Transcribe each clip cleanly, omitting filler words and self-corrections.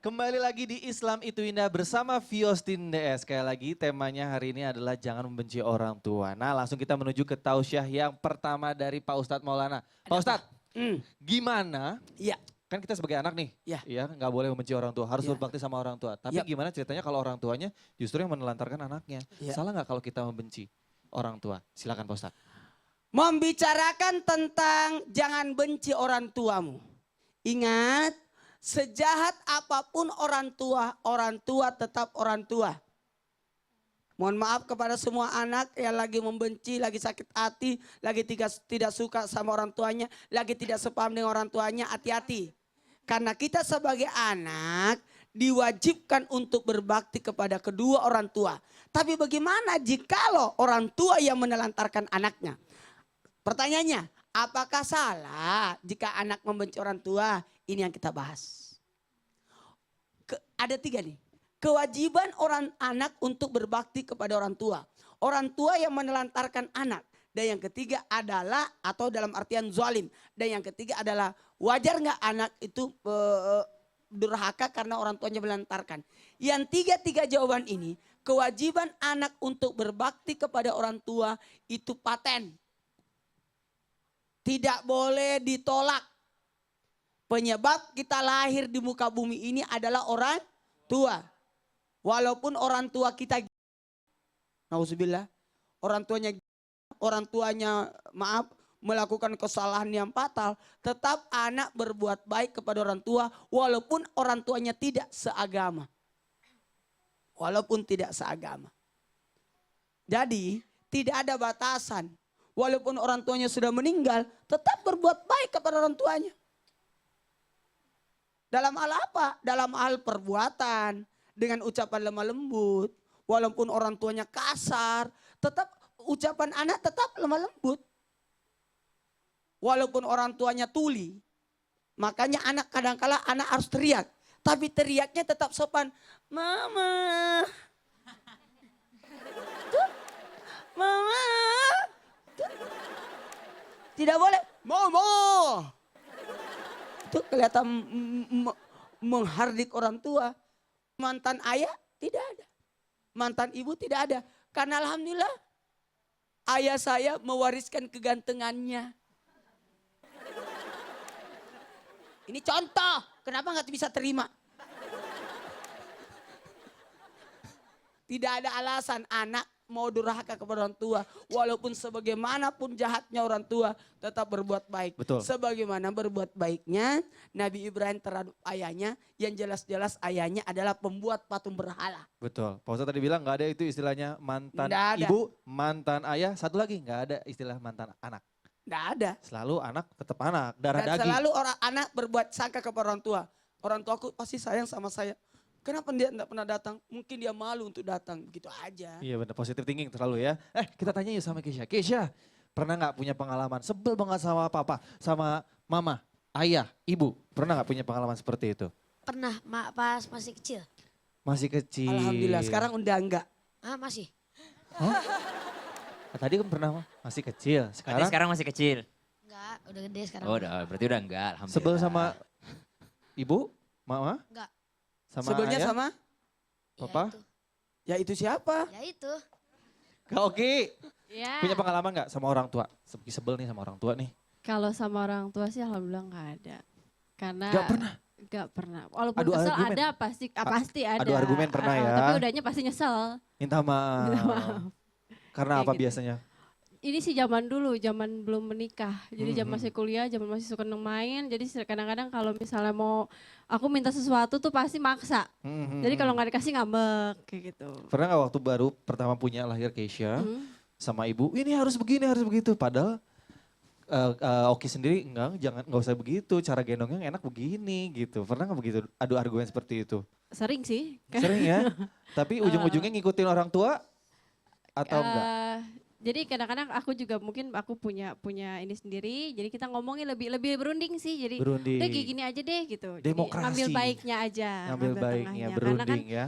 Kembali lagi di Islam Itu Indah bersama Viostin DS. Sekali lagi temanya hari ini adalah jangan membenci orang tua. Nah langsung kita menuju ke tausiah yang pertama dari Pak Ustadz Maulana. Pak Ustadz, gimana? Iya. Kan kita sebagai anak nih, Iya. ya nggak boleh membenci orang tua, harus Iya. berbakti sama orang tua. Tapi Iya. gimana ceritanya kalau orang tuanya justru yang menelantarkan anaknya? Iya. Salah nggak kalau kita membenci orang tua? Silakan Pak Ustadz. Membicarakan tentang jangan benci orang tuamu. Ingat, sejahat apapun orang tua tetap orang tua. Mohon maaf kepada semua anak yang lagi membenci, lagi sakit hati, lagi tidak suka sama orang tuanya, lagi tidak sepaham dengan orang tuanya, hati-hati. Karena kita sebagai anak diwajibkan untuk berbakti kepada kedua orang tua. Tapi bagaimana jikalau orang tua yang menelantarkan anaknya? Pertanyaannya, apakah salah jika anak membenci orang tua? Ini yang kita bahas. Ada 3 nih. Kewajiban orang anak untuk berbakti kepada orang tua. Orang tua yang menelantarkan anak. Dan yang ketiga adalah, atau dalam artian zalim. Dan yang ketiga adalah, wajar nggak anak itu durhaka karena orang tuanya melantarkan. Yang tiga jawaban ini, kewajiban anak untuk berbakti kepada orang tua itu paten. Tidak boleh ditolak. Penyebab kita lahir di muka bumi ini adalah orang tua. Walaupun orang tua kita, nauzubillah, orang tuanya maaf melakukan kesalahan yang fatal, tetap anak berbuat baik kepada orang tua walaupun orang tuanya tidak seagama. Walaupun tidak seagama. Jadi tidak ada batasan. Walaupun orang tuanya sudah meninggal, tetap berbuat baik kepada orang tuanya. Dalam hal apa? Dalam hal perbuatan, dengan ucapan lemah lembut. Walaupun orang tuanya kasar, tetap ucapan anak tetap lemah lembut. Walaupun orang tuanya tuli, makanya anak kadang-kala anak harus teriak. Tapi teriaknya tetap sopan. Mama. Mama. Tidak boleh. Mama. Itu kelihatan menghardik orang tua. Mantan ayah tidak ada. Mantan ibu tidak ada. Karena alhamdulillah ayah saya mewariskan kegantengannya. Ini contoh. Kenapa nggak bisa terima? Tidak ada alasan anak mau durhaka kepada orang tua. Walaupun sebagaimanapun jahatnya orang tua tetap berbuat baik. Betul. Sebagaimana berbuat baiknya Nabi Ibrahim terhadap ayahnya. Yang jelas-jelas ayahnya adalah pembuat patung berhala. Betul. Pak Ustadz tadi bilang nggak ada itu istilahnya mantan Nggak ada. ibu, mantan ayah. Satu lagi nggak ada istilah mantan anak. Tidak ada. Selalu anak tetap anak, darah Dan daging. selalu orang anak berbuat sangka kepada orang tua. Orang tuaku pasti sayang sama saya. Kenapa dia tidak pernah datang? Mungkin dia malu untuk datang. Begitu aja. Iya benar, positive thinking terlalu ya. Kita tanya yuk sama Keisha. Keisha, pernah nggak punya pengalaman sebel banget sama papa, sama mama, ayah, ibu? Pernah nggak punya pengalaman seperti itu? Pernah, pas masih kecil. Masih kecil. Alhamdulillah sekarang udah enggak. Ah, masih. Hah? Tadi kan pernah masih kecil, Berarti sekarang masih kecil. Enggak, udah gede sekarang. Oh, udah, berarti udah enggak, alhamdulillah. sebel sama ibu, mama, Enggak. sama Sebelumnya ayah, sama? papa? Ya itu siapa? Ya itu. Kak Oki, Ya, punya pengalaman nggak sama orang tua? Sebel nih sama orang tua nih. kalau sama orang tua sih alhamdulillah nggak ada. Karena Nggak pernah? Nggak pernah. Walaupun Adu kesel argumen. ada pasti, pasti ada. adu argumen pernah ya. Tapi udahnya pasti nyesel. Minta maaf. Minta maaf. Karena Kayak apa gitu. biasanya? Ini sih zaman dulu, zaman belum menikah. Jadi zaman Mhm. masih kuliah, zaman masih suka main. Jadi kadang-kadang kalau misalnya mau aku minta sesuatu tuh pasti maksa. Jadi kalau nggak dikasih ngambek kayak gitu. Pernah nggak waktu baru pertama punya lahir Keisha Hmm. sama ibu, ini harus begini, harus begitu. Padahal Oki sendiri nggak usah begitu, cara gendongnya enak begini gitu. Pernah nggak begitu adu argumen seperti itu? Sering sih. Sering ya. Tapi ujung-ujungnya ngikutin orang tua atau enggak? Jadi kadang-kadang aku juga mungkin aku punya ini sendiri. Jadi kita ngomongin lebih berunding sih. Jadi Berunding. udah kayak gini aja deh gitu. Jadi Demokrasi. ngambil baiknya aja. Ngambil baiknya, tengahnya. Karena kan berunding ya.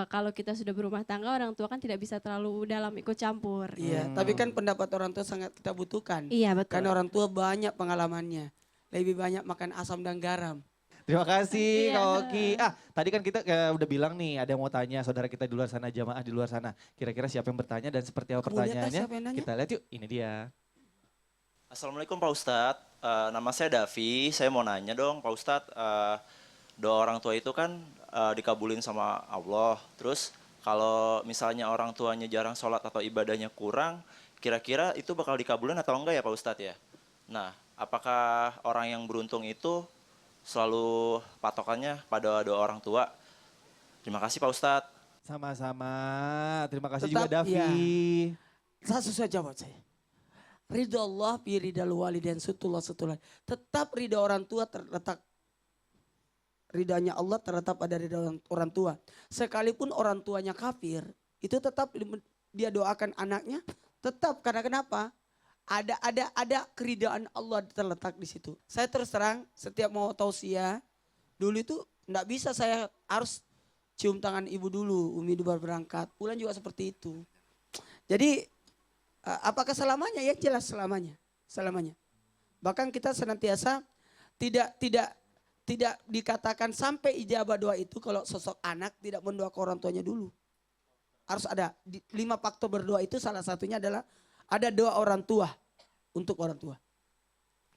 kalau kita sudah berumah tangga orang tua kan tidak bisa terlalu dalam ikut campur. Iya, tapi kan pendapat orang tua sangat kita butuhkan. Iya betul. Karena orang tua banyak pengalamannya. Lebih banyak makan asam dan garam. Terima kasih Iya. Kak Oki. Tadi kan kita udah bilang nih ada yang mau tanya saudara kita di luar sana, jamaah di luar sana. Kira-kira siapa yang bertanya dan seperti apa Kamu lihat pertanyaannya? siapa yang nanya? Kita lihat yuk, ini dia. Assalamualaikum Pak Ustadz, nama saya Davi, saya mau nanya dong Pak Ustadz, doa orang tua itu kan dikabulin sama Allah, terus kalau misalnya orang tuanya jarang sholat atau ibadahnya kurang, kira-kira itu bakal dikabulin atau enggak ya Pak Ustadz ya? Nah, apakah orang yang beruntung itu selalu patokannya pada doa orang tua? Terima kasih Pak Ustadz. Sama-sama. Terima kasih Tetap, juga Davi. ya. Saya susah jawab saya. Ridho Allah bi ridal walidain sutullah. Tetap ridho orang tua terletak. Ridhonya Allah terletak pada ridho orang tua. Sekalipun orang tuanya kafir, itu tetap dia doakan anaknya. Tetap, karena kenapa? Ada keridhaan Allah terletak di situ. Saya terus terang, setiap mau tausiah, dulu itu enggak bisa, saya harus cium tangan ibu dulu, Umi baru berangkat. Pulang juga seperti itu. Jadi apakah selamanya? Ya jelas selamanya. Bahkan kita senantiasa tidak dikatakan sampai ijabah doa itu kalau sosok anak tidak mendoakan orang tuanya dulu. Harus ada 5 faktor berdoa itu, salah satunya adalah ada doa orang tua untuk orang tua.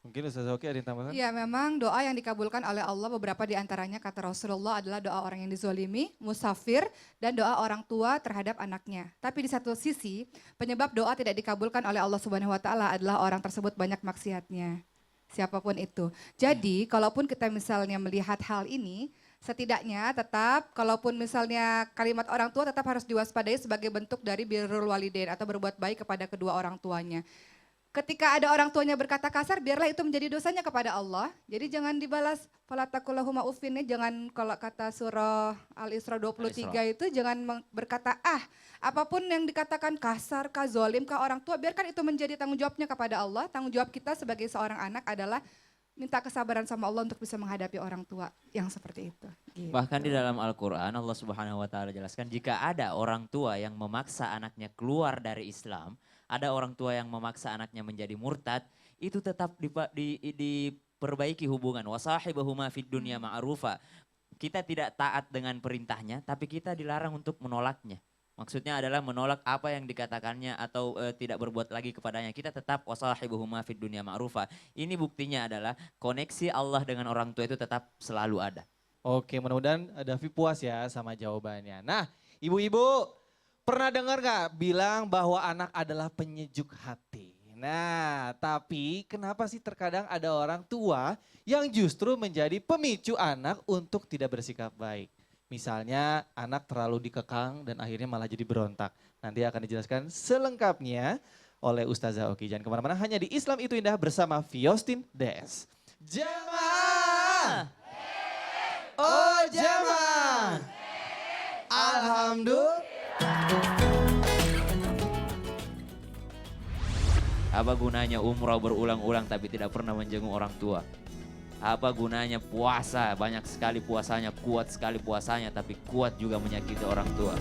Mungkin Ustaz Oki ada yang tambahkan? Iya, memang doa yang dikabulkan oleh Allah beberapa di antaranya kata Rasulullah adalah doa orang yang dizolimi, musafir, dan doa orang tua terhadap anaknya. Tapi di satu sisi, penyebab doa tidak dikabulkan oleh Allah Subhanahu wa taala adalah orang tersebut banyak maksiatnya. Siapapun itu. Jadi, kalaupun kita misalnya melihat hal ini, setidaknya tetap kalaupun misalnya kalimat orang tua tetap harus diwaspadai sebagai bentuk dari birrul walidain atau berbuat baik kepada kedua orang tuanya. Ketika ada orang tuanya berkata kasar, biarlah itu menjadi dosanya kepada Allah. Jadi jangan dibalas fala taqulahuma uffin, jangan, kalau kata surah Al-Isra 23 itu jangan berkata apapun yang dikatakan kasar, kah, zolim, kah orang tua, biarkan itu menjadi tanggung jawabnya kepada Allah. Tanggung jawab kita sebagai seorang anak adalah minta kesabaran sama Allah untuk bisa menghadapi orang tua yang seperti itu. Gitu. Bahkan di dalam Al-Quran Allah Subhanahu wa taala jelaskan jika ada orang tua yang memaksa anaknya keluar dari Islam, ada orang tua yang memaksa anaknya menjadi murtad, itu tetap diperbaiki hubungan. Wasahibahuma fid dunya ma'rufa. Kita tidak taat dengan perintahnya, tapi kita dilarang untuk menolaknya. Maksudnya adalah menolak apa yang dikatakannya atau tidak berbuat lagi kepadanya. Kita tetap wasahibahuma fid dunya ma'rufa. Ini buktinya adalah koneksi Allah dengan orang tua itu tetap selalu ada. Oke, mudah-mudahan Davi puas ya sama jawabannya. Nah, ibu-ibu pernah dengar gak bilang bahwa anak adalah penyejuk hati? Nah, tapi kenapa sih terkadang ada orang tua yang justru menjadi pemicu anak untuk tidak bersikap baik? Misalnya anak terlalu dikekang dan akhirnya malah jadi berontak. Nanti akan dijelaskan selengkapnya oleh Ustazah Oki. Jangan kemana-mana, hanya di Islam Itu Indah bersama Fiostin DS. Jamaah! Oh jamaah! Alhamdulillah. Apa gunanya umrah berulang-ulang tapi tidak pernah menjenguk orang tua? Apa gunanya puasa, banyak sekali puasanya, kuat sekali puasanya tapi kuat juga menyakiti orang tua?